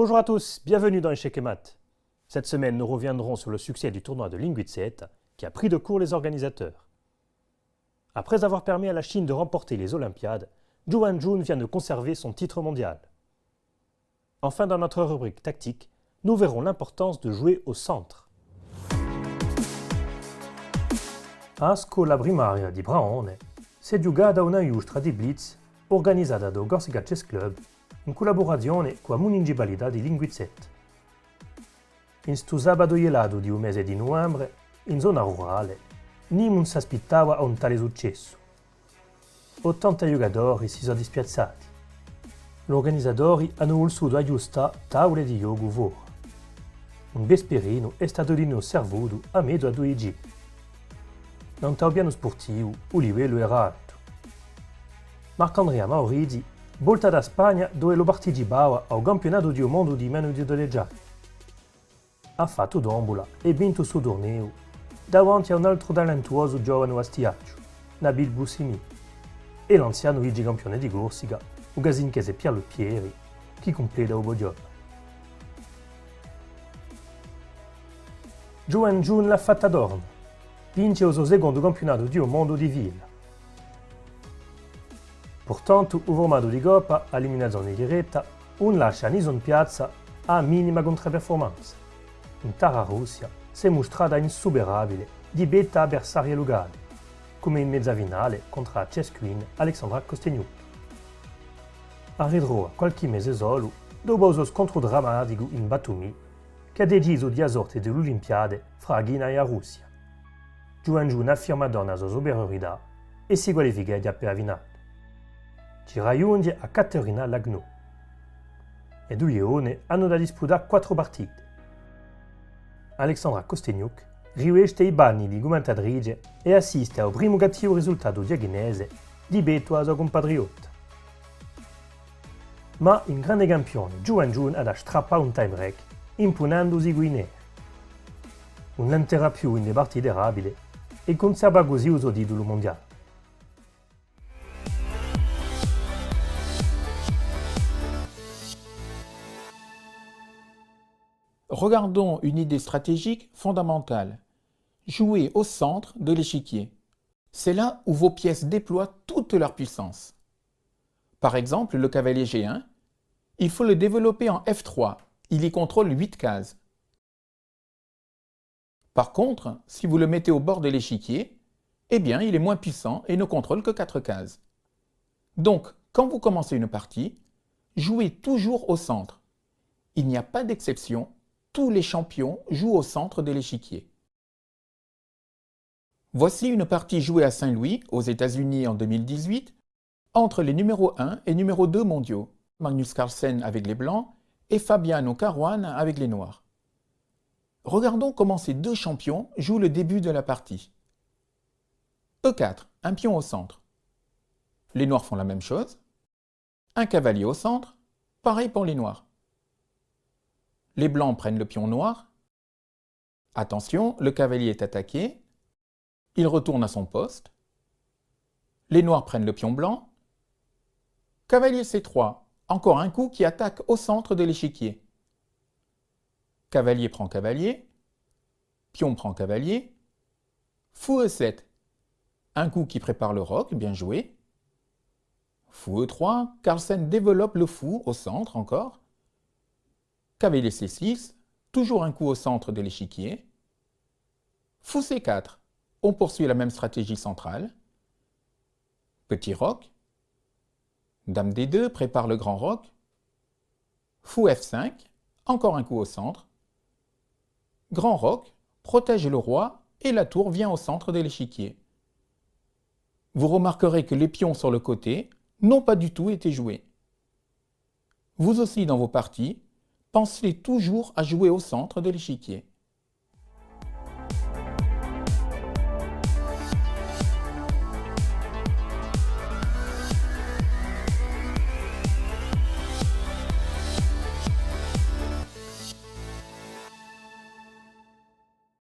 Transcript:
Bonjour à tous, bienvenue dans Échecs et Maths. Cette semaine, nous reviendrons sur le succès du tournoi de Linguitset qui a pris de court les organisateurs. Après avoir permis à la Chine de remporter les Olympiades, Zhou Wenjun vient de conserver son titre mondial. Enfin, dans notre rubrique tactique, nous verrons l'importance de jouer au centre. A scuola primaria di Braone si è giocata una giostra di blitz organizzata dal Gorsica Chess Club in collaborazione con la Municipalità di Linguizzet. In sto sabato gelato di un mese di novembre, in zona rurale, nessuno si aspettava un tale successo. 80 giocatori si sono dispiazzati. Gli organizzatori hanno voluto aggiustare tavole di gioco fuori. Un vesperino è stato di nuovo servuto a mezzo a 2G. Non al piano sportivo, il livello era alto. Marc-Andrea Maurizi volta da Spagna dove lo partecipava al campionato del mondo di meno di 12 anni. Ha fatto dombola e vinto il suo torneo davanti a un altro talentuoso giovane astiaccio, Nabil Boussimi, e l'anziano vice campione di Corsica, il gasinchese Pierre Pieri, che completa il podium. Zhou Wenjun l'ha fatta d'orno, vince il suo secondo campionato del mondo di villa. Portanto, il formato di Coppa a eliminazione diretta non lascia nessun piazza a minima contraperformance. In Tara Russia si è mostrata insuperabile di beta avversarie locali, come in mezza finale contro la chess queen Alexandra Kosteniuk. Arriverò a qualche mese solo dopo il suo scontro drammatico in Batumi, che ha deciso di sorte delle Olimpiadi fra Ghina e la Russia. Zhou Wenjun afferma la sua superiorità e si qualifica già per la finale. Ci raggiunge a Caterina Lagno. I due leoni hanno da disputare 4 partite. Alexandra Kosteniuk riveste i panni di commentatrice e assiste al primo cattivo risultato diagonese di Beto a sua compatriota. Ma il grande campione Zhou Wenjun ha da strappare un time break imponendosi coi neri. Non l'enterra più in le partite rapide e conserva così il suo titolo mondiale. Regardons une idée stratégique fondamentale. Jouer au centre de l'échiquier. C'est là où vos pièces déploient toute leur puissance. Par exemple, le cavalier G1, il faut le développer en F3. Il y contrôle 8 cases. Par contre, si vous le mettez au bord de l'échiquier, eh bien, il est moins puissant et ne contrôle que 4 cases. Donc, quand vous commencez une partie, jouez toujours au centre. Il n'y a pas d'exception. Tous les champions jouent au centre de l'échiquier. Voici une partie jouée à Saint-Louis, aux États-Unis en 2018, entre les numéros 1 et numéro 2 mondiaux, Magnus Carlsen avec les blancs et Fabiano Caruana avec les noirs. Regardons comment ces deux champions jouent le début de la partie. E4, un pion au centre. Les noirs font la même chose. Un cavalier au centre, pareil pour les noirs. Les blancs prennent le pion noir. Attention, le cavalier est attaqué. Il retourne à son poste. Les noirs prennent le pion blanc. Cavalier C3, encore un coup qui attaque au centre de l'échiquier. Cavalier prend cavalier. Pion prend cavalier. Fou E7, un coup qui prépare le roc, bien joué. Fou E3, Carlsen développe le fou au centre encore. Cavalier C6, toujours un coup au centre de l'échiquier. Fou C4, on poursuit la même stratégie centrale. Petit roc. Dame D2 prépare le grand roc. Fou F5, encore un coup au centre. Grand roc protège le roi et la tour vient au centre de l'échiquier. Vous remarquerez que les pions sur le côté n'ont pas du tout été joués. Vous aussi dans vos parties, pensez toujours à jouer au centre de l'échiquier.